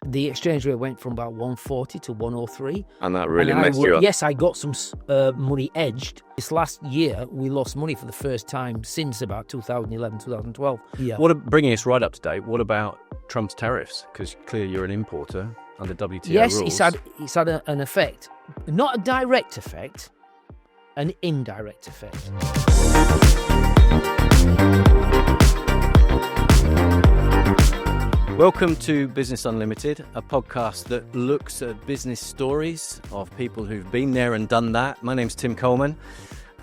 the exchange rate went from about 140 to 103. And that really messed you up. Yes, I got some money edged. This last year, we lost money for the first time since about 2011, 2012. Yeah. Bringing us right up to date, what about Trump's tariffs? Because clearly you're an importer under WTO yes, rules. it's had an effect. Not a direct effect, an indirect effect. Welcome to Business Unlimited, a podcast that looks at business stories of people who've been there and done that. My name's Tim Coleman,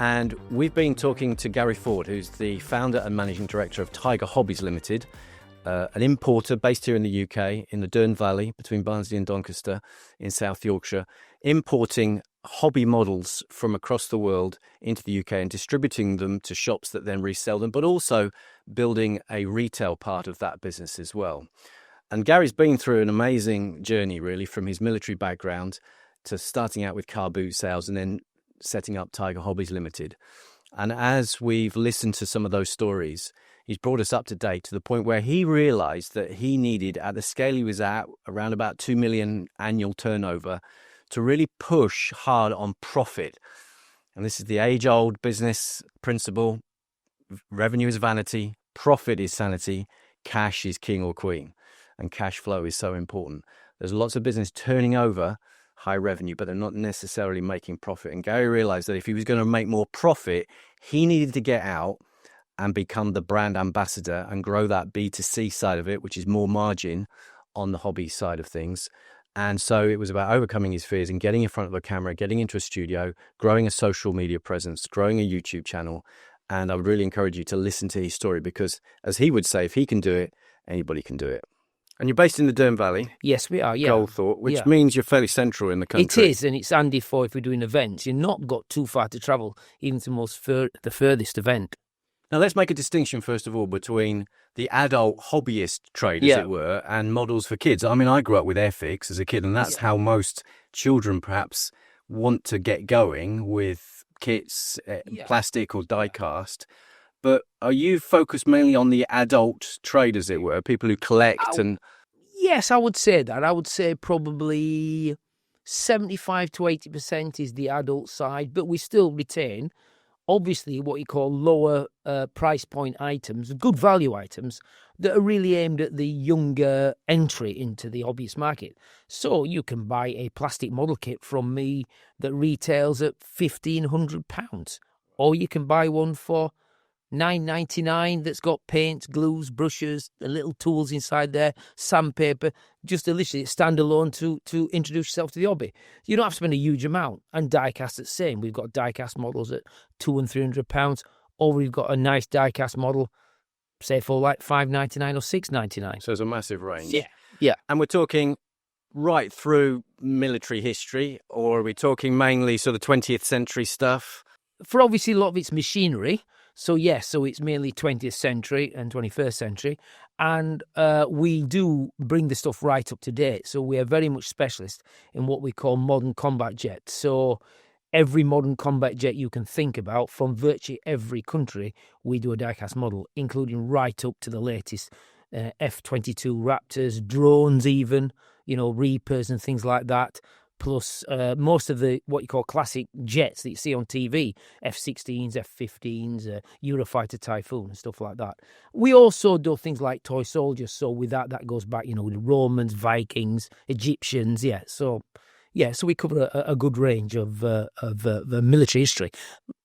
and we've been talking to Gary Ford, who's the founder and managing director of Tiger Hobbies Ltd, an importer based here in the UK, in the Dearne Valley, between Barnsley and Doncaster, in South Yorkshire, importing hobby models from across the world into the UK and distributing them to shops that then resell them, but also building a retail part of that business as well. And Gary's been through an amazing journey, really, from his military background to starting out with car boot sales and then setting up Tiger Hobbies Ltd. And as we've listened to some of those stories, he's brought us up to date to the point where he realized that he needed, at the scale he was at, around about 2 million annual turnover, to really push hard on profit. And this is the age-old business principle. Revenue is vanity, profit is sanity, cash is king or queen. And cash flow is so important. There's lots of business turning over high revenue, but they're not necessarily making profit. And Gary realized that if he was going to make more profit, he needed to get out and become the brand ambassador and grow that B2C side of it, which is more margin on the hobby side of things. And so it was about overcoming his fears and getting in front of a camera, getting into a studio, growing a social media presence, growing a YouTube channel. And I would really encourage you to listen to his story because, as he would say, if he can do it, anybody can do it. And you're based in the Dearne Valley. Yes, we are, yeah. Goldthorpe, which means you're fairly central in the country. It is, and it's handy for if we're doing events. You've not got too far to travel, even to the furthest event. Now, let's make a distinction, first of all, between the adult hobbyist trade, as it were, and models for kids. I mean, I grew up with Airfix as a kid, and that's how most children perhaps want to get going with kits, plastic or die-cast. But are you focused mainly on the adult trade, as it were, people who collect and... Yes, I would say that. I would say probably 75 to 80% is the adult side, but we still retain, obviously, what you call lower price point items, good value items that are really aimed at the younger entry into the hobbyist market. So you can buy a plastic model kit from me that retails at £1,500, or you can buy one for $9.99 that's got paints, glues, brushes, the little tools inside there, sandpaper, just to literally standalone to introduce yourself to the hobby. You don't have to spend a huge amount. And die-cast the same. We've got die-cast models at £200 and £300, or we've got a nice die-cast model, say for like $5.99 or $6.99. So there's a massive range. Yeah. And we're talking right through military history, or are we talking mainly sort of 20th century stuff? For obviously a lot of it's machinery. So yes, so it's mainly 20th century and 21st century. And we do bring the stuff right up to date. So we are very much specialist in what we call modern combat jets. So every modern combat jet you can think about from virtually every country, we do a die-cast model, including right up to the latest F-22 Raptors, drones even, Reapers and things like that. Plus most of the what you call classic jets that you see on TV, F-16s, F-15s, Eurofighter Typhoon and stuff like that. We also do things like toy soldiers. So with that goes back, with Romans, Vikings, Egyptians. So we cover a good range of military history.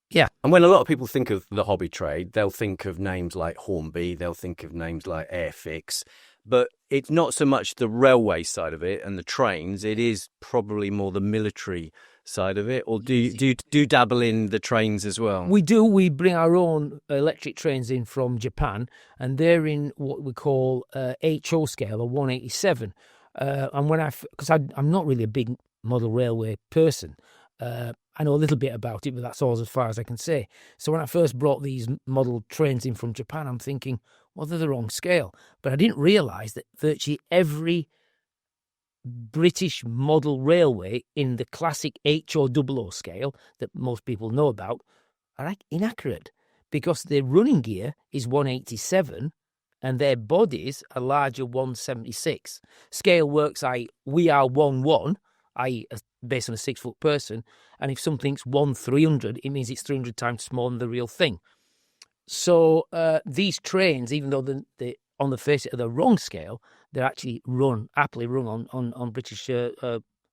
Yeah. And when a lot of people think of the hobby trade, they'll think of names like Hornby, they'll think of names like Airfix. But it's not so much the railway side of it and the trains. It is probably more the military side of it. Or do you dabble in the trains as well? We do. We bring our own electric trains in from Japan, and they're in what we call HO scale, or 187. And because I'm not really a big model railway person, I know a little bit about it, but that's all as far as I can say. So when I first brought these model trains in from Japan, I'm thinking, well, they're the wrong scale. But I didn't realise that virtually every British model railway in the classic HO00 scale that most people know about are inaccurate, because the running gear is 187 and their bodies are larger 176. Scale works, we are 1-1, i.e. based on a 6-foot person, and if something's 1-300, it means it's 300 times smaller than the real thing. So these trains, even though they on the face of the wrong scale, they're actually happily run on British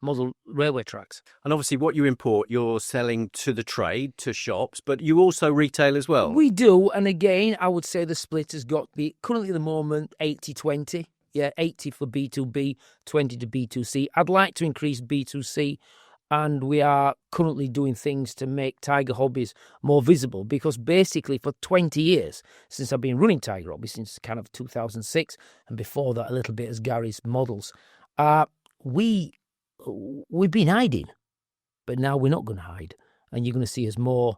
model railway tracks. And obviously what you import, you're selling to the trade, to shops, but you also retail as well. We do, and again, I would say the split has got to be, currently at the moment, 80-20. Yeah, 80 for B2B, 20 to B2C. I'd like to increase B2C, and we are currently doing things to make Tiger Hobbies more visible, because basically for 20 years, since I've been running Tiger Hobbies, since kind of 2006, and before that a little bit as Gary's models, we've been hiding, but now we're not going to hide, and you're going to see us more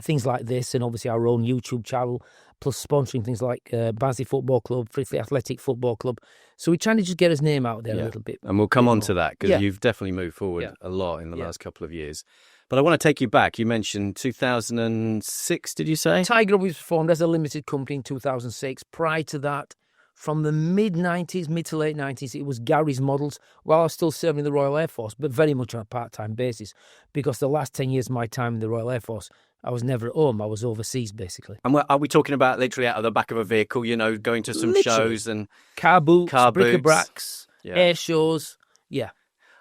things like this, and obviously our own YouTube channel, plus sponsoring things like Barnsley Football Club, Frithly Athletic Football Club. So we're trying to just get his name out there a little bit. And we'll come on to that, because you've definitely moved forward a lot in the last couple of years. But I want to take you back. You mentioned 2006, did you say? Tiger Hobbies was formed as a limited company in 2006. Prior to that, from the mid to late 90s, it was Gary's models, while I was still serving in the Royal Air Force, but very much on a part-time basis, because the last 10 years of my time in the Royal Air Force, I was never at home. I was overseas, basically. And are we talking about literally out of the back of a vehicle, going to some shows and... Car boots, bric-a-bracs, air shows,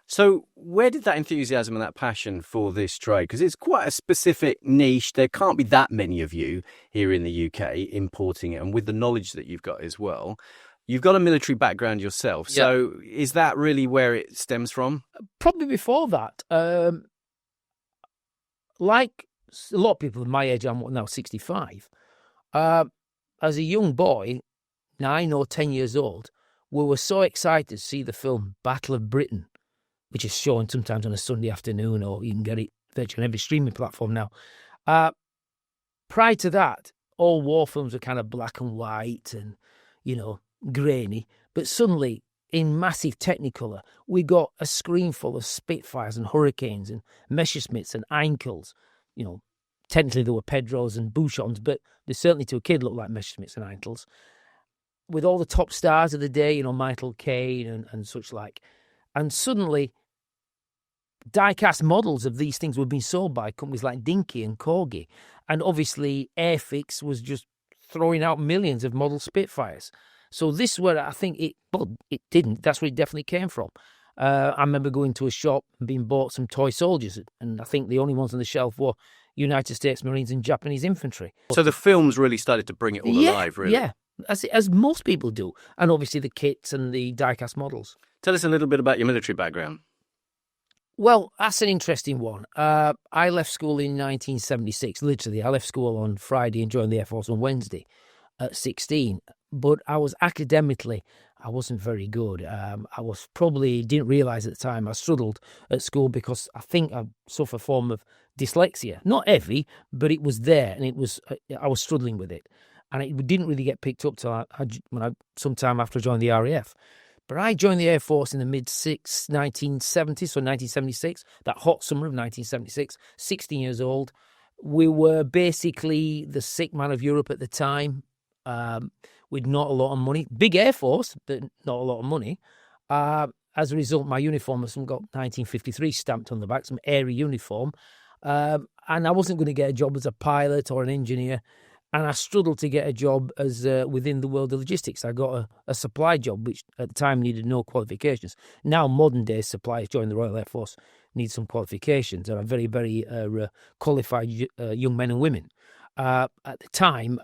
So where did that enthusiasm and that passion for this trade? Because it's quite a specific niche. There can't be that many of you here in the UK importing it, and with the knowledge that you've got as well. You've got a military background yourself. So is that really where it stems from? Probably before that. Like a lot of people my age, I'm now 65. As a young boy, 9 or 10 years old, we were so excited to see the film Battle of Britain, which is shown sometimes on a Sunday afternoon, or you can get it virtually on every streaming platform now. Prior to that, all war films were kind of black and white and, grainy. But suddenly, in massive Technicolor, we got a screen full of Spitfires and Hurricanes and Messerschmitts and Einkels. Technically there were Pedros and Bouchons, but they certainly to a kid looked like Messerschmitts and Einkels. With all the top stars of the day, Michael Caine and such like. And suddenly, die-cast models of these things were being sold by companies like Dinky and Corgi. And obviously, Airfix was just throwing out millions of model Spitfires. So this is where I think it didn't. That's where it definitely came from. I remember going to a shop and being bought some toy soldiers, and I think the only ones on the shelf were United States Marines and Japanese infantry. So the films really started to bring it all alive, really? Yeah, as most people do. And obviously the kits and the die-cast models. Tell us a little bit about your military background. Well, that's an interesting one. I left school in 1976, literally. I left school on Friday and joined the Air Force on Wednesday at 16. But I wasn't very good. Didn't realise at the time I struggled at school because I think I suffer a form of dyslexia. Not heavy, but it was there, and I was struggling with it. And it didn't really get picked up till sometime after I joined the RAF. But I joined the Air Force in the mid-1970s, so 1976, that hot summer of 1976, 16 years old. We were basically the sick man of Europe at the time, with not a lot of money. Big Air Force, but not a lot of money. As a result, my uniform has got 1953 stamped on the back, some airy uniform. And I wasn't going to get a job as a pilot or an engineer. And I struggled to get a job as within the world of logistics. I got a supply job, which at the time needed no qualifications. Now, modern-day suppliers joining the Royal Air Force need some qualifications. And are very, very qualified young men and women. At the time,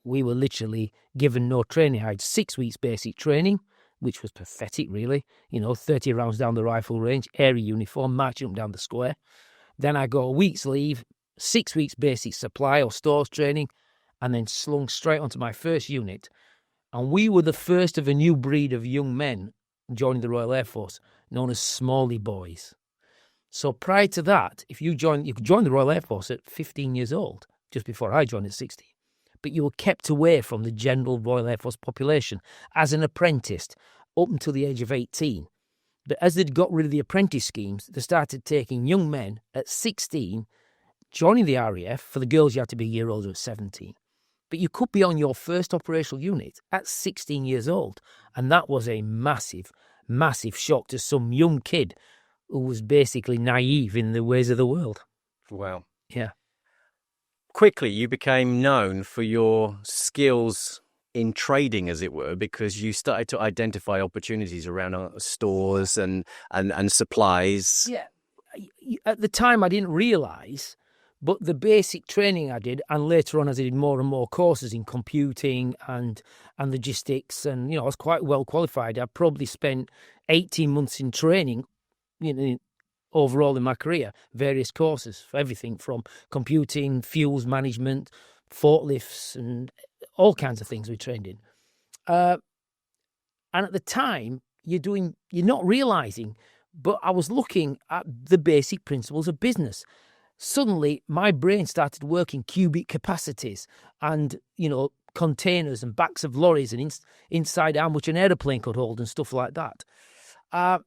we were literally given no training. I had 6 weeks basic training, which was pathetic, really. 30 rounds down the rifle range, airy uniform, marching up down the square. Then I got a week's leave, 6 weeks basic supply or stores training, and then slung straight onto my first unit. And we were the first of a new breed of young men joining the Royal Air Force, known as Smalley Boys. So prior to that, you could join the Royal Air Force at 15 years old, just before I joined at 16. But you were kept away from the general Royal Air Force population as an apprentice up until the age of 18. But as they'd got rid of the apprentice schemes, they started taking young men at 16, joining the RAF. For the girls, you had to be a year older at 17. But you could be on your first operational unit at 16 years old. And that was a massive, massive shock to some young kid who was basically naive in the ways of the world. Wow. Yeah. Quickly, you became known for your skills in trading, as it were, because you started to identify opportunities around stores and supplies. Yeah. At the time, I didn't realise, but the basic training I did, and later on as I did more and more courses in computing and logistics, and, I was quite well qualified. I probably spent 18 months in training, overall in my career, various courses for everything from computing, fuels management, forklifts, and all kinds of things we trained in. And at the time, you're not realising, but I was looking at the basic principles of business. Suddenly, my brain started working cubic capacities and, containers and backs of lorries and inside how much an aeroplane could hold and stuff like that. I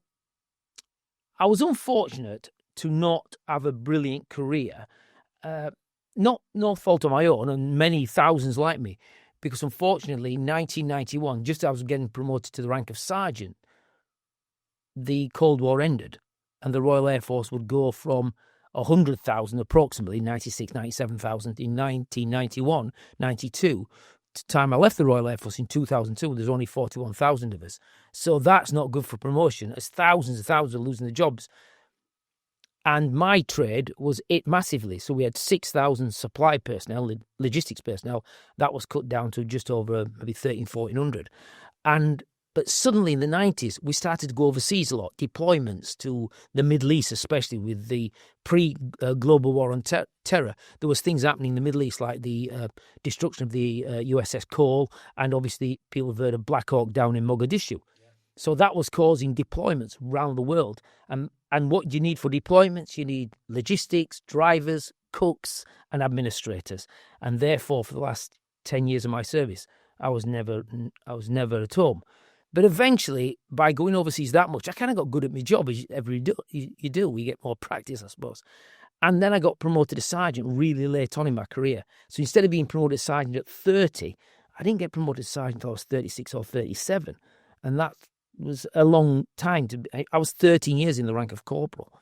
was unfortunate to not have a brilliant career, no fault of my own, and many thousands like me, because unfortunately, in 1991, just as I was getting promoted to the rank of sergeant, the Cold War ended, and the Royal Air Force would go from 100,000, approximately 96, 97,000 in 1991, 92. To the time I left the Royal Air Force in 2002, there's only 41,000 of us. So that's not good for promotion, as thousands and thousands are losing their jobs. And my trade was hit massively. So we had 6,000 supply personnel, logistics personnel. That was cut down to just over maybe 1,400. But suddenly in the 90s, we started to go overseas a lot, deployments to the Middle East, especially with the pre-global war on terror. There was things happening in the Middle East, like the destruction of the USS Cole, and obviously people have heard of Black Hawk down in Mogadishu. Yeah. So that was causing deployments around the world. And what do you need for deployments? You need logistics, drivers, cooks, and administrators. And therefore, for the last 10 years of my service, I was never at home. But eventually, by going overseas that much, I kind of got good at my job, as you do. We get more practice, I suppose. And then I got promoted to sergeant really late on in my career. So instead of being promoted to sergeant at 30, I didn't get promoted to sergeant until I was 36 or 37. And that was a long time. I was 13 years in the rank of corporal.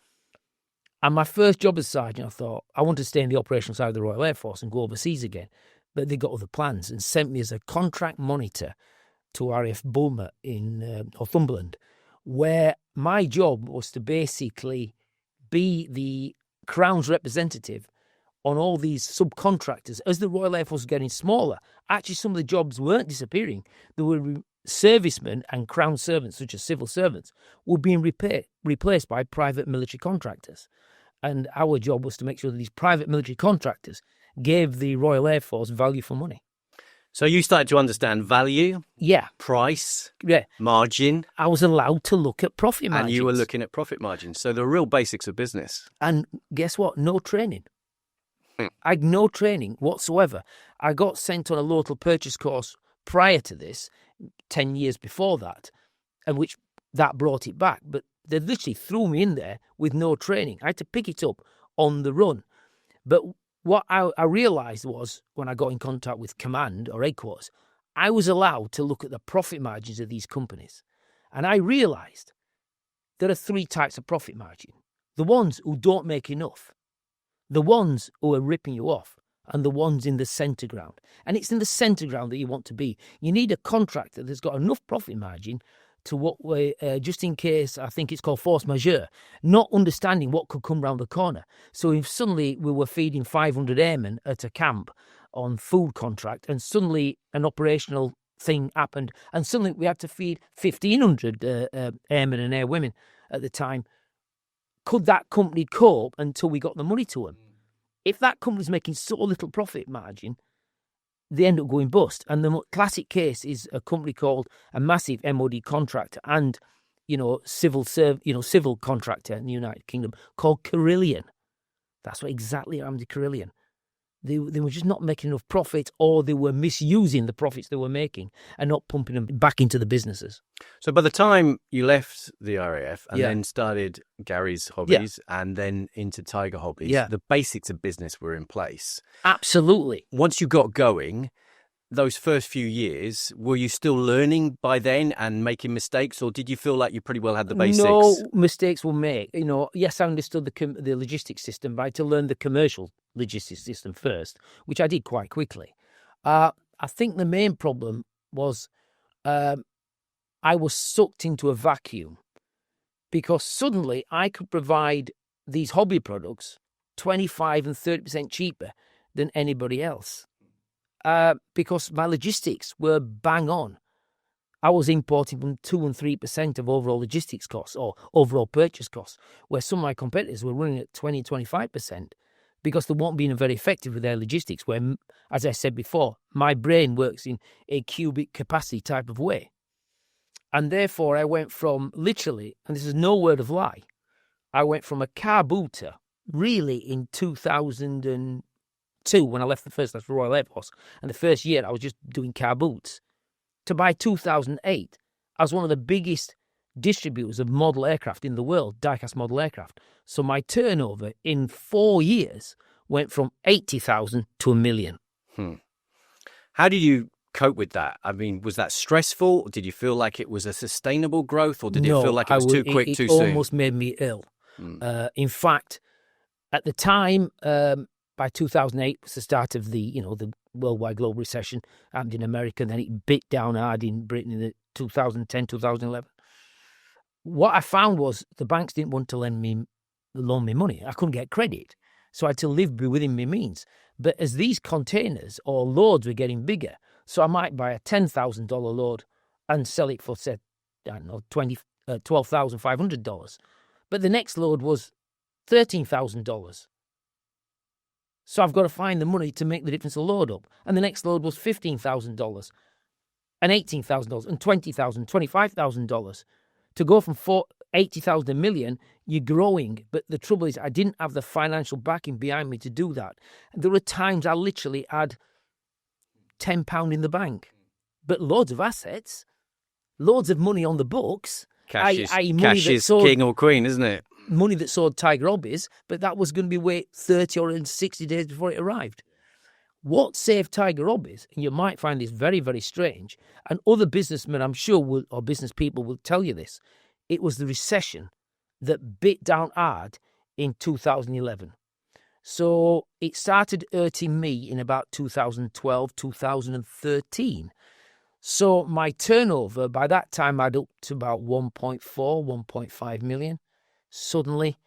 And my first job as sergeant, I thought, I want to stay in the operational side of the Royal Air Force and go overseas again. But they got other plans and sent me as a contract monitor to RAF Bulmer in Northumberland, where my job was to basically be the Crown's representative on all these subcontractors. As the Royal Air Force was getting smaller, actually some of the jobs weren't disappearing. There were servicemen and Crown servants, such as civil servants, were being replaced by private military contractors. And our job was to make sure that these private military contractors gave the Royal Air Force value for money. So you started to understand value, price, margin. I was allowed to look at profit margins. And you were looking at profit margins. So the real basics of business. And guess what? No training. I had no training whatsoever. I got sent on a local purchase course prior to this, 10 years before that, and which that brought it back. But they literally threw me in there with no training. I had to pick it up on the run. But what I realised was, when I got in contact with command or headquarters, I was allowed to look at the profit margins of these companies. And I realised there are three types of profit margin. The ones who don't make enough, the ones who are ripping you off, and the ones in the centre ground. And it's in the centre ground that you want to be. You need a contractor that's got enough profit margin to what we, just in case, I think it's called force majeure, not understanding what could come round the corner. So if suddenly we were feeding 500 airmen at a camp on food contract, and suddenly an operational thing happened, and suddenly we had to feed 1,500 airmen and airwomen at the time, could that company cope until we got the money to them? If that company's making so little profit margin, they end up going bust. And the classic case is a company called a massive MOD contractor and, civil contractor in the United Kingdom called Carillion. That's what exactly happened to Carillion. They were just not making enough profit, or they were misusing the profits they were making and not pumping them back into the businesses. So by the time you left the RAF and then started Gary's Hobbies and then into Tiger Hobbies, the basics of business were in place. Absolutely. Once you got going, those first few years, were you still learning by then and making mistakes, or did you feel like you pretty well had the basics? No mistakes were made. Yes, I understood the logistics system, but I had to learn the commercial logistics system first, which I did quite quickly. I think the main problem was I was sucked into a vacuum because suddenly I could provide these hobby products 25 and 30% cheaper than anybody else because my logistics were bang on. I was importing from 2 and 3% of overall logistics costs or overall purchase costs, where some of my competitors were running at 20, 25% because they weren't being very effective with their logistics, where, as I said before, my brain works in a cubic capacity type of way. And therefore, I went from literally, and this is no word of lie, I went from a car booter really in 2002 when I left the first class for Royal Air Force. And the first year I was just doing car boots. To by 2008, I was one of the biggest distributors of model aircraft in the world, die-cast model aircraft. So my turnover in 4 years went from 80,000 to 1 million. How did you cope with that? I mean, was that stressful? Did you feel like it was a sustainable growth, or did you feel like it was too quick, too soon? It almost made me ill. In fact, at the time, by 2008 was the start of the worldwide global recession. Happened in America, and then it bit down hard in Britain in 2010, 2011. What I found was the banks didn't want to loan me money. I couldn't get credit, so I had to live within my means. But as these containers or loads were getting bigger, so I might buy a $10,000 load and sell it for, say, $12,500. But the next load was $13,000. So I've got to find the money to make the difference a load up. And the next load was $15,000 and $18,000 and $20,000, $25,000. To go from 80,000 to 1 million, you're growing. But the trouble is I didn't have the financial backing behind me to do that. And there were times I literally had £10 in the bank, but loads of assets, loads of money on the books. Cash is king or queen, isn't it? Money that sold Tiger Hobbies, but that was going to be wait 30 or 60 days before it arrived. What saved Tiger Hobbies, and you might find this very, very strange, and other businessmen, I'm sure, or business people will tell you this, it was the recession that bit down hard in 2011. So it started hurting me in about 2012, 2013. So my turnover, by that time, I'd up to about 1.4, 1.5 million. Suddenly,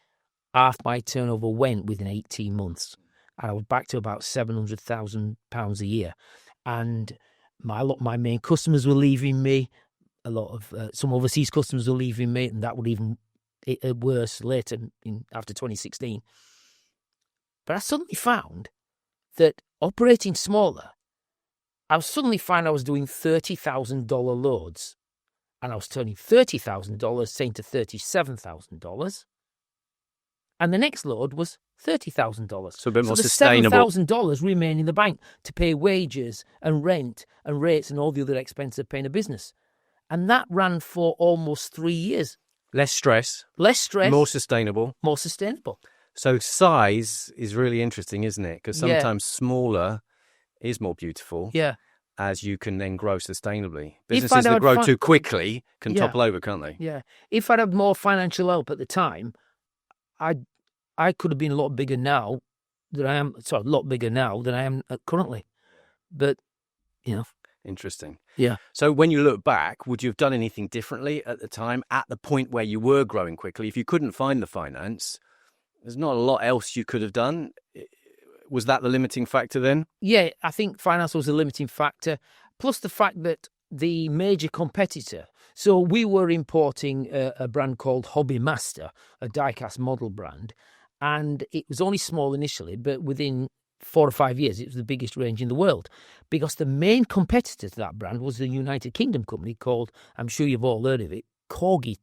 half my turnover went within 18 months. I was back to about £700,000 a year. And my main customers were leaving me. A lot of some overseas customers were leaving me, and that would even worse later after 2016. But I suddenly found that operating smaller, I suddenly found I was doing $30,000 loads, and I was turning $30,000 saying to $37,000, and the next load was $30,000. So a bit more sustainable. So the $7,000 remained in the bank to pay wages and rent and rates and all the other expenses of paying a business, and that ran for almost 3 years. Less stress. More sustainable. So size is really interesting, isn't it? Because sometimes smaller is more beautiful. Yeah. As you can then grow sustainably. Businesses that grow too quickly can topple over, can't they? Yeah. If I'd had more financial help at the time, I could have been a lot bigger now than I am. Sorry, a lot bigger now than I am currently. But, Interesting. Yeah. So when you look back, would you have done anything differently at the time, at the point where you were growing quickly? If you couldn't find the finance, there's not a lot else you could have done. Was that the limiting factor then? Yeah, I think finance was a limiting factor, plus the fact that the major competitor, so we were importing a brand called Hobby Master, a die-cast model brand, and it was only small initially, but within 4 or 5 years, it was the biggest range in the world, because the main competitor to that brand was the United Kingdom company called, I'm sure you've all heard of it, Corgi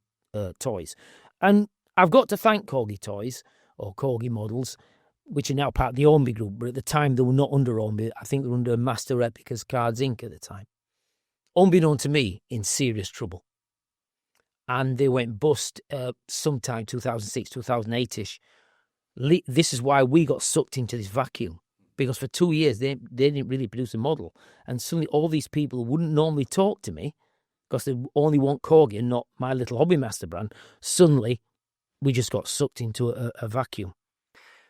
Toys. And I've got to thank Corgi Toys, or Corgi Models, which are now part of the Ormby Group, but at the time they were not under Ormby. I think they were under Master Replicas Cards Inc. at the time. Unbeknown to me, in serious trouble. And they went bust sometime 2006, 2008-ish. This is why we got sucked into this vacuum, because for 2 years they didn't really produce a model, and suddenly all these people who wouldn't normally talk to me because they only want Corgi and not my little Hobby Master brand. Suddenly, we just got sucked into a vacuum.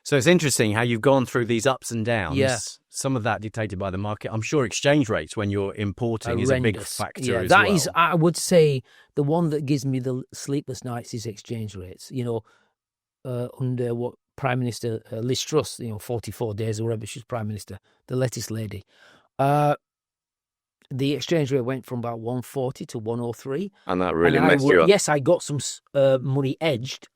So it's interesting how you've gone through these ups and downs. Yeah. Some of that dictated by the market. I'm sure exchange rates when you're importing is a big factor as that well. is, I would say, the one that gives me the sleepless nights is exchange rates. Under what Prime Minister Liz Truss, 44 days or whatever she's Prime Minister, the lettuce lady. The exchange rate went from about 140 to 103. And that really messed you up. Yes, I got some money edged,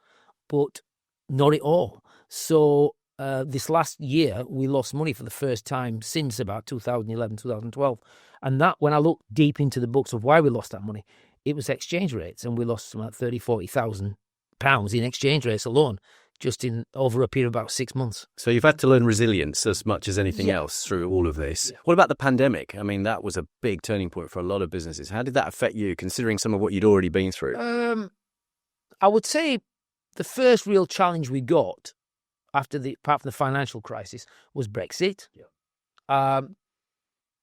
but not at all. So this last year, we lost money for the first time since about 2011, 2012. And that, when I look deep into the books of why we lost that money, it was exchange rates. And we lost about 30,000, 40,000 pounds in exchange rates alone, just in over a period of about 6 months. So you've had to learn resilience as much as anything else through all of this. Yeah. What about the pandemic? I mean, that was a big turning point for a lot of businesses. How did that affect you, considering some of what you'd already been through? I would say the first real challenge we got apart from the financial crisis was Brexit. Yeah.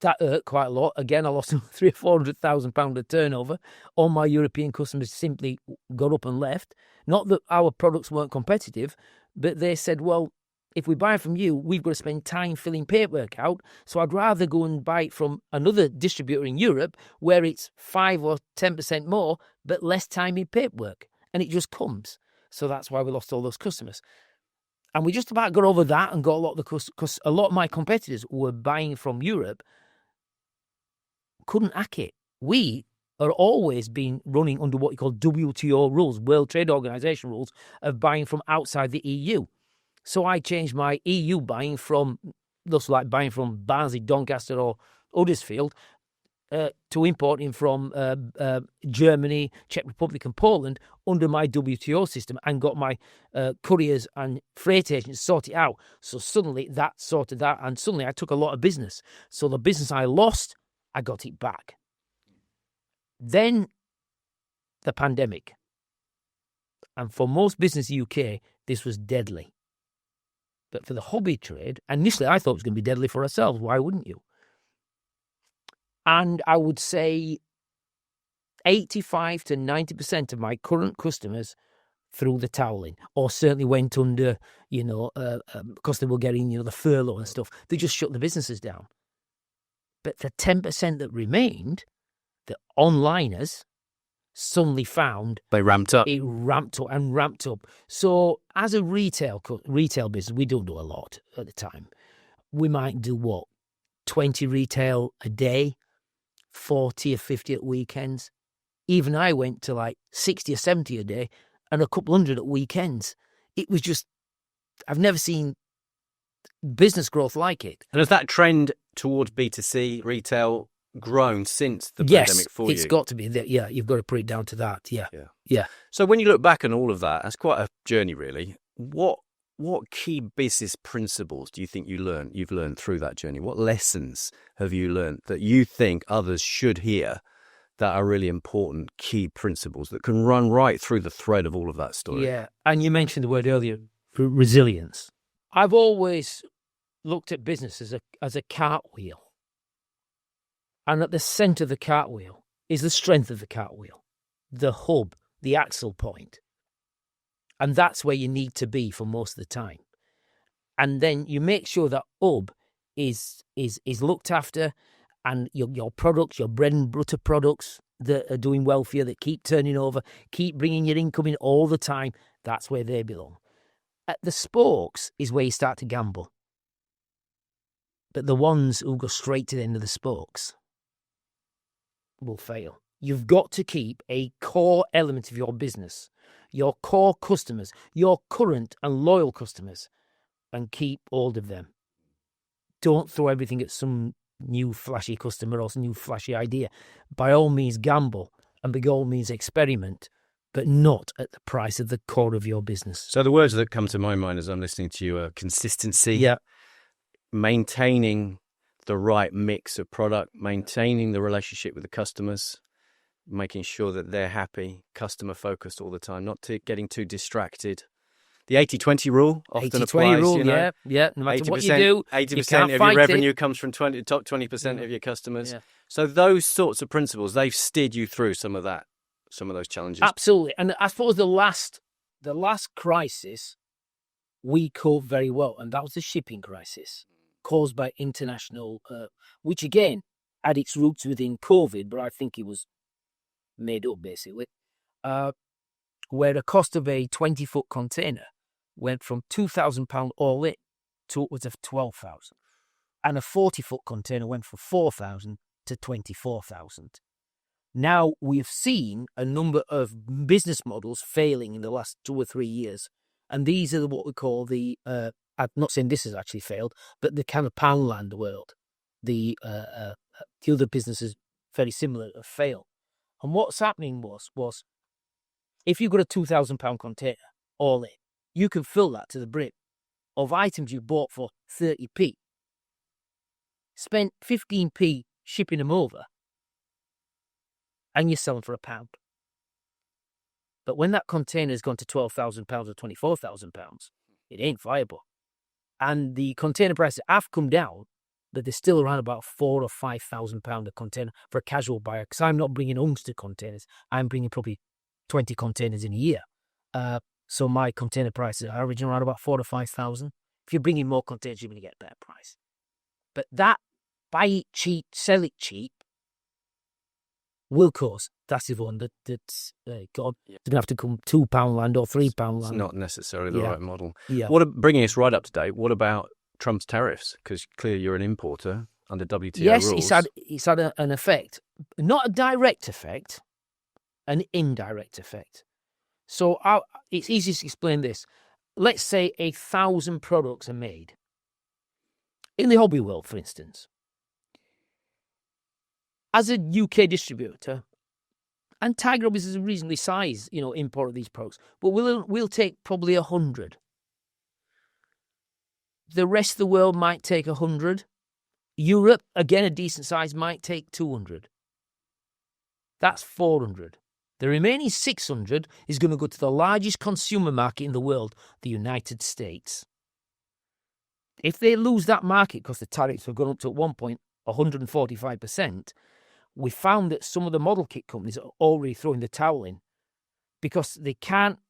That hurt quite a lot. Again, I lost £300,000 or £400,000 of turnover. All my European customers simply got up and left. Not that our products weren't competitive, but they said, well, if we buy from you, we've got to spend time filling paperwork out. So I'd rather go and buy it from another distributor in Europe where it's 5 or 10% more, but less time in paperwork. And it just comes. So that's why we lost all those customers. And we just about got over that and got a lot of because a lot of my competitors who were buying from Europe couldn't hack it. We are always been running under what you call WTO rules, World Trade Organization rules, of buying from outside the EU. So I changed my EU buying from, just like buying from Barnsley, Doncaster or Huddersfield, to importing from Germany, Czech Republic and Poland under my WTO system, and got my couriers and freight agents sorted out. So suddenly that sorted that, and suddenly I took a lot of business. So the business I lost, I got it back. Then the pandemic. And for most business UK, this was deadly. But for the hobby trade, initially I thought it was going to be deadly for ourselves. Why wouldn't you? And I would say 85 to 90% of my current customers threw the towel in, or certainly went under, because they were getting, the furlough and stuff. They just shut the businesses down. But the 10% that remained, the onliners, suddenly found they ramped up. It ramped up. So as a retail business, we don't do a lot at the time. We might do 20 retail a day, 40 or 50 at weekends. Even I went to like 60 or 70 a day and a couple hundred at weekends. It was just, I've never seen business growth like it. And has that trend towards B2C retail grown since the pandemic for you? Yes, it's got to be. Yeah, you've got to put it down to that. Yeah. So when you look back on all of that, that's quite a journey, really. What key business principles do you think you've learned through that journey? What lessons have you learned that you think others should hear that are really important key principles that can run right through the thread of all of that story? Yeah, and you mentioned the word earlier, resilience. I've always looked at business as a cartwheel. And at the centre of the cartwheel is the strength of the cartwheel, the hub, the axle point. And that's where you need to be for most of the time. And then you make sure that hub is looked after, and your products, your bread and butter products that are doing well for you, that keep turning over, keep bringing your income in all the time, that's where they belong. At the spokes is where you start to gamble. But the ones who go straight to the end of the spokes will fail. You've got to keep a core element of your business, your core customers, your current and loyal customers, and keep hold of them. Don't throw everything at some new flashy customer or some new flashy idea. By all means gamble, and by all means experiment, but not at the price of the core of your business. So the words that come to my mind as I'm listening to you are consistency, maintaining the right mix of product, maintaining the relationship with the customers, making sure that they're happy, customer focused all the time, not getting too distracted, The 80-20 rule often 80-20 applies. rule, you know, yeah. No matter what you do, 80% you can't of your fight revenue it. comes from top 20% of your customers. Yeah. So those sorts of principles, they've steered you through some of those challenges. Absolutely. And I suppose the last crisis we coped very well, and that was the shipping crisis caused by international, which again had its roots within COVID, but I think it was made up basically, where the cost of a 20-foot container went from £2,000 all in to upwards of £12,000, and a 40-foot container went from £4,000 to £24,000. Now we've seen a number of business models failing in the last 2 or 3 years, and these are what we call the. I'm not saying this has actually failed, but the kind of Poundland world, the other businesses very similar have failed. And what's happening was if you've got a £2,000 container all in, you can fill that to the brim of items you bought for 30p, spent 15p shipping them over, and you're selling for £1. But when that container has gone to £12,000 or £24,000, it ain't viable. And the container prices have come down, but they're still around about £4,000 or £5,000 a container for a casual buyer. Because I'm not bringing Ulster containers; I'm bringing probably 20 containers in a year. So my container prices are averaging around about £4,000 to £5,000. If you're bringing more containers, you're going to get a better price. But that buy it cheap, sell it cheap will cause massive one that's going to have to come £2 land or £3 land. It's not necessarily the right model. Yeah. Bringing us right up to date, what about Trump's tariffs? Because clearly you're an importer under WTO rules. Yes, it's had an effect. Not a direct effect, an indirect effect. So it's easy to explain this. Let's say 1,000 products are made. In the hobby world, for instance, as a UK distributor, and Tiger Hobbies is a reasonably sized, import of these products, but we'll take probably 100. The rest of the world might take 100. Europe, again, a decent size, might take 200. That's 400. The remaining 600 is going to go to the largest consumer market in the world, the United States. If they lose that market because the tariffs have gone up to, at one point, 145%, we found that some of the model kit companies are already throwing the towel in because they can't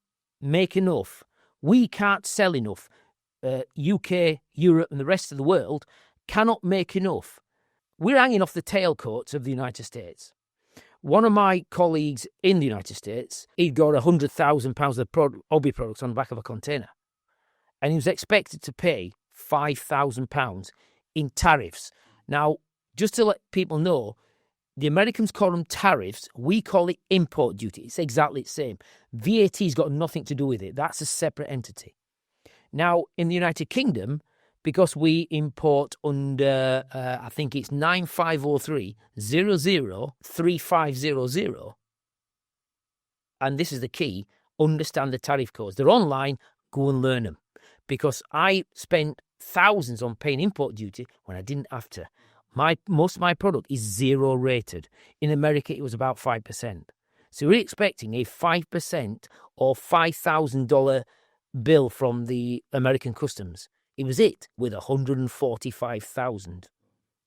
make enough. We can't sell enough. UK, Europe, and the rest of the world cannot make enough. We're hanging off the tailcoats of the United States. One of my colleagues in the United States, he'd got £100,000 of hobby products on the back of a container, and he was expected to pay £5,000 in tariffs. Now, just to let people know, the Americans call them tariffs. We call it import duty. It's exactly the same. VAT's got nothing to do with it. That's a separate entity. Now, in the United Kingdom, because we import under, I think it's 9503 003500, and this is the key, understand the tariff codes. They're online, go and learn them. Because I spent thousands on paying import duty when I didn't have to. Most of my product is 0 rated. In America, it was about 5%. So we're expecting a 5% or $5,000 bill from the American customs. It was with 145,000.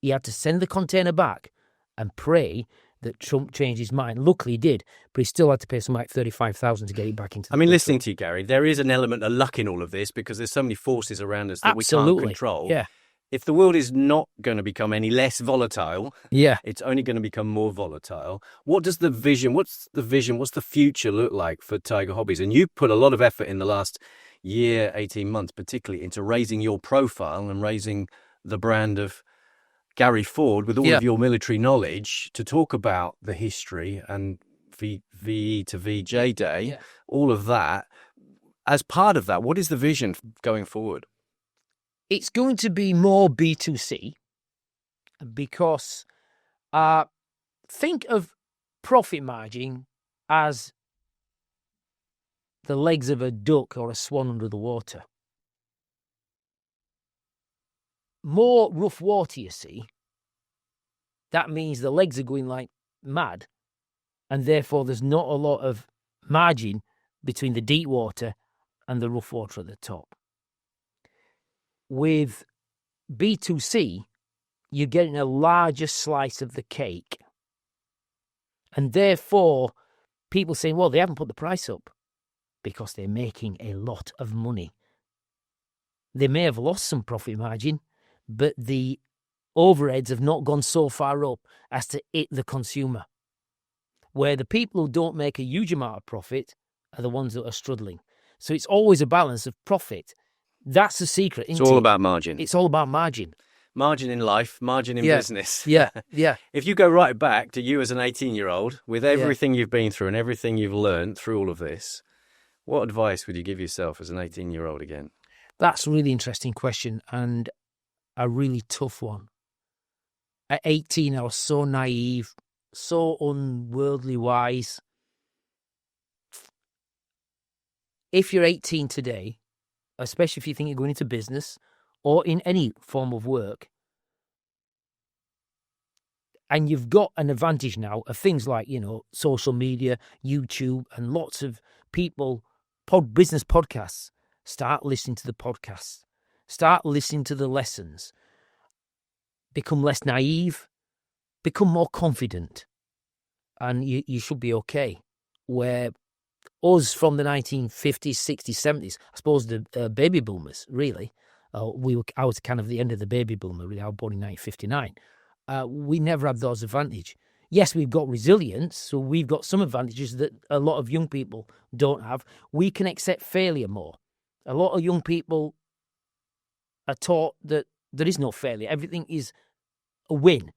He had to send the container back and pray that Trump changed his mind. Luckily, he did, but he still had to pay something like 35,000 to get it back into the country. Listening to you, Gary, there is an element of luck in all of this because there's so many forces around us that we can't control. Yeah. If the world is not going to become any less volatile, yeah, it's only going to become more volatile. What's the vision, what's the future look like for Tiger Hobbies? And you put a lot of effort in the last year, 18 months, particularly into raising your profile and raising the brand of Gary Ford with all of your military knowledge to talk about the history and VE to VJ Day, all of that. As part of that, what is the vision going forward? It's going to be more B2C because think of profit margin as the legs of a duck or a swan under the water. More rough water, you see, that means the legs are going like mad, and therefore there's not a lot of margin between the deep water and the rough water at the top. With B2C, you're getting a larger slice of the cake. And therefore, people saying, well, they haven't put the price up because they're making a lot of money. They may have lost some profit margin, but the overheads have not gone so far up as to hit the consumer. Where the people who don't make a huge amount of profit are the ones that are struggling. So it's always a balance of profit. That's the secret. It's all about margin. It's all about margin. Margin in life, margin in business. Yeah, yeah. If you go right back to you as an 18-year-old, with everything you've been through and everything you've learned through all of this, what advice would you give yourself as an 18-year-old again? That's a really interesting question and a really tough one. At 18, I was so naive, so unworldly wise. If you're 18 today, especially if you think you're going into business or in any form of work, and you've got an advantage now of things like, social media, YouTube, and lots of people, business podcasts, start listening to the podcasts, start listening to the lessons, become less naive, become more confident, and you should be okay. Where us from the 1950s, 60s, 70s, I suppose the baby boomers, really, I was kind of the end of the baby boomer, really. I was born in 1959. We never had those advantages. Yes, we've got resilience, so we've got some advantages that a lot of young people don't have. We can accept failure more. A lot of young people are taught that there is no failure. Everything is a win.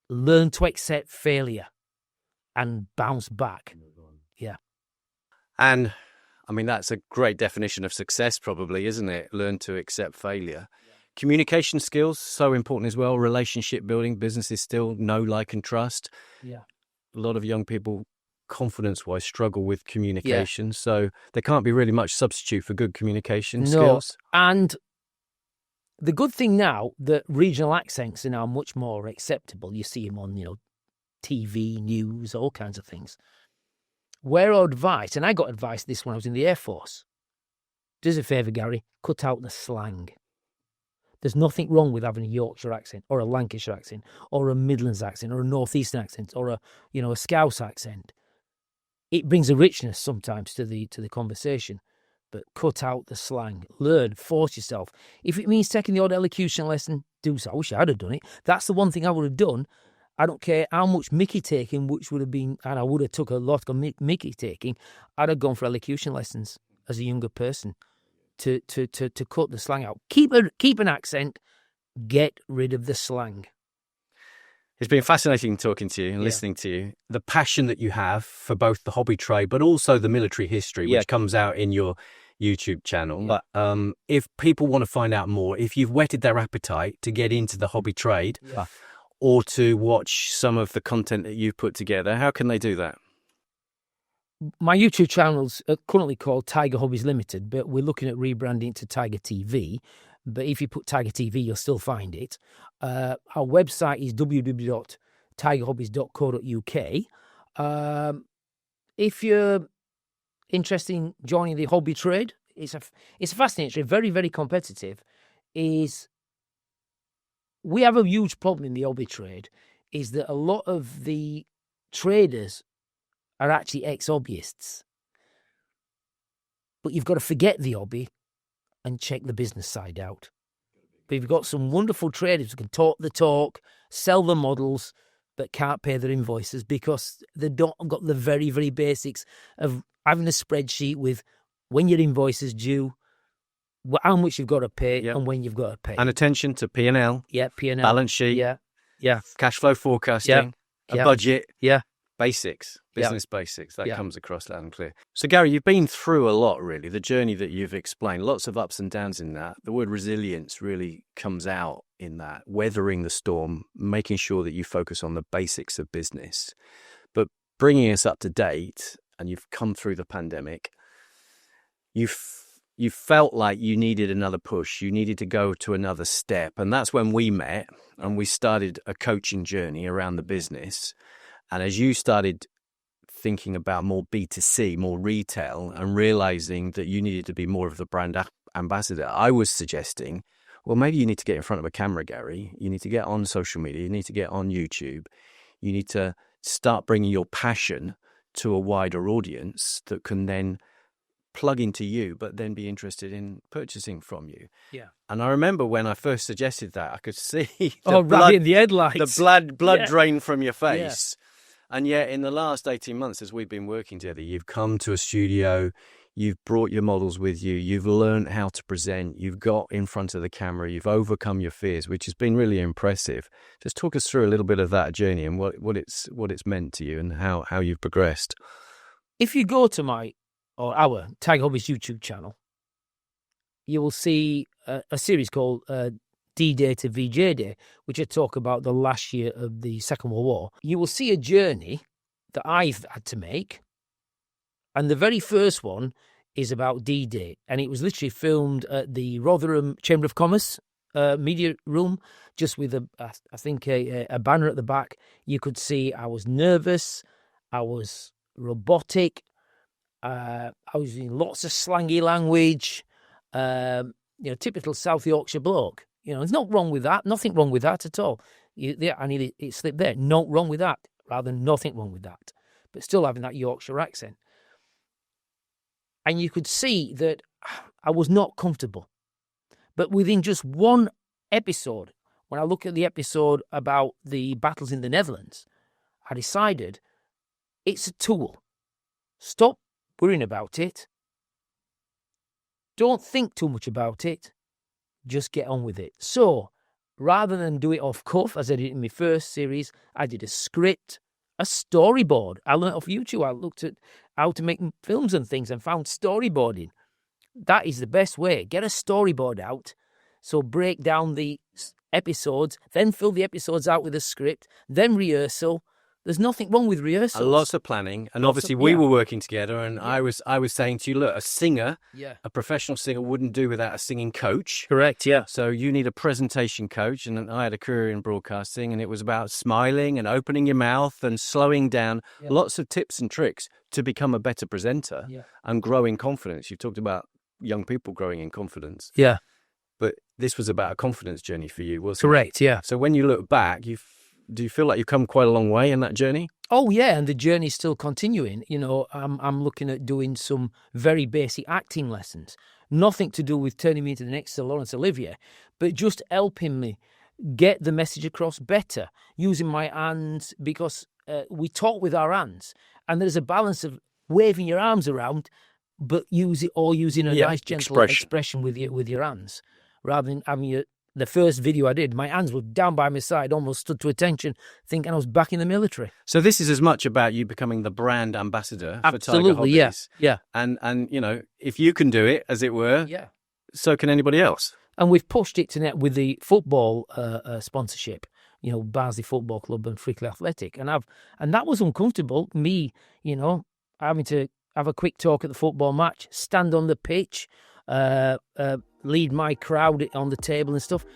Learn to accept failure and bounce back. Yeah. And, I mean, that's a great definition of success probably, isn't it? Learn to accept failure. Yeah. Communication skills, so important as well. Relationship building, businesses still know, like, and trust. Yeah. A lot of young people, confidence-wise, struggle with communication. So there can't be really much substitute for good communication skills. And the good thing now that regional accents are now much more acceptable. You see them on, TV, news, all kinds of things. Where advice, and I got advice this when I was in the Air Force. Do us a favour, Gary, cut out the slang. There's nothing wrong with having a Yorkshire accent or a Lancashire accent or a Midlands accent or a North Eastern accent or a Scouse accent. It brings a richness sometimes to the conversation, but cut out the slang. Learn, force yourself. If it means taking the odd elocution lesson, do so. I wish I'd have done it. That's the one thing I would have done. I don't care how much Mickey taking, which would have been, and I would have took a lot of Mickey taking. I'd have gone for elocution lessons as a younger person to cut the slang out. Keep an accent. Get rid of the slang. It's been fascinating talking to you and listening to you. The passion that you have for both the hobby trade, but also the military history, which comes out in your YouTube channel. Yeah. But if people want to find out more, if you've whetted their appetite to get into the hobby trade, or to watch some of the content that you've put together, how can they do that? My YouTube channel's currently called Tiger Hobbies Ltd, but we're looking at rebranding to Tiger TV. But if you put Tiger TV, you'll still find it. Our website is www.tigerhobbies.co.uk. If you're interested in joining the hobby trade, it's a fascinating trade, very, very competitive. We have a huge problem in the hobby trade, is that a lot of the traders are actually ex-hobbyists. But you've got to forget the hobby and check the business side out. But you've got some wonderful traders who can talk the talk, sell the models, but can't pay their invoices because they don't got the very, very basics of having a spreadsheet with when your invoice is due, how much you've got to pay and when you've got to pay. And attention to P&L. Yeah, P&L. Balance sheet. Yeah. Cash flow forecasting. A budget. Yeah. Basics. Business basics. That comes across loud and clear. So, Gary, you've been through a lot, really. The journey that you've explained, lots of ups and downs in that. The word resilience really comes out in that. Weathering the storm, making sure that you focus on the basics of business. But bringing us up to date, and you've come through the pandemic, you felt like you needed another push. You needed to go to another step. And that's when we met and we started a coaching journey around the business. And as you started thinking about more B2C, more retail, and realizing that you needed to be more of the brand ambassador, I was suggesting, well, maybe you need to get in front of a camera, Gary. You need to get on social media. You need to get on YouTube. You need to start bringing your passion to a wider audience that can then plug into you, but then be interested in purchasing from you. Yeah. And I remember when I first suggested that, I could see right in the headlights. the blood drain from your face. Yeah. And yet in the last 18 months, as we've been working together, you've come to a studio, you've brought your models with you, you've learned how to present, you've got in front of the camera, you've overcome your fears, which has been really impressive. Just talk us through a little bit of that journey and what it's meant to you and how you've progressed. If you go to our Tiger Hobbies YouTube channel, you will see a series called D-Day to VJ Day, which I talk about the last year of the Second World War. You will see a journey that I've had to make. And the very first one is about D-Day. And it was literally filmed at the Rotherham Chamber of Commerce media room, just with, a banner at the back. You could see I was nervous, I was robotic, I was using lots of slangy language, typical South Yorkshire bloke. There's nothing wrong with that. Nothing wrong with that at all. I need it slipped there. No wrong with that. Rather, nothing wrong with that. But still having that Yorkshire accent. And you could see that I was not comfortable. But within just one episode, when I look at the episode about the battles in the Netherlands, I decided it's a tool. Stop worrying about it. Don't think too much about it. Just get on with it. So, rather than do it off cuff, as I did in my first series, I did a script, a storyboard. I learned off YouTube. I looked at how to make films and things and found storyboarding. That is the best way. Get a storyboard out. So break down the episodes, then fill the episodes out with a script, then rehearsal. There's nothing wrong with rehearsals. Lots of planning. And obviously we were working together, and I was saying to you, look, a singer, a professional singer wouldn't do without a singing coach. Correct, yeah. So you need a presentation coach. And I had a career in broadcasting, and it was about smiling and opening your mouth and slowing down. Yeah. Lots of tips and tricks to become a better presenter and grow in confidence. You've talked about young people growing in confidence. Yeah. But this was about a confidence journey for you, wasn't it? Correct, yeah. So when you look back, do you feel like you've come quite a long way in that journey? Oh, yeah, and the journey's still continuing. I'm looking at doing some very basic acting lessons. Nothing to do with turning me into the next Sir Laurence Olivier, but just helping me get the message across better, using my hands, because we talk with our hands, and there's a balance of waving your arms around, but using a nice, gentle expression with your hands, rather than having the first video I did, my hands were down by my side, almost stood to attention, thinking I was back in the military. So this is as much about you becoming the brand ambassador for Tiger Hobbies. Yeah. And if you can do it, as it were, so can anybody else. And we've pushed it to net with the football sponsorship, Barnsley Football Club and Frickley Athletic. And that was uncomfortable, me, having to have a quick talk at the football match, stand on the pitch, lead my crowd on the table and stuff.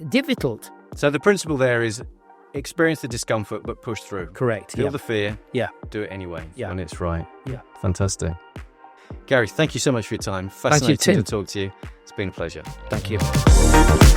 Difficult. So the principle there is experience the discomfort, but push through. Correct. Feel the fear. Yeah. Do it anyway. Yeah. When it's right. Yeah. Fantastic. Gary, thank you so much for your time. Fascinating Thank you, Tim. to talk to you. It's been a pleasure. Thank you.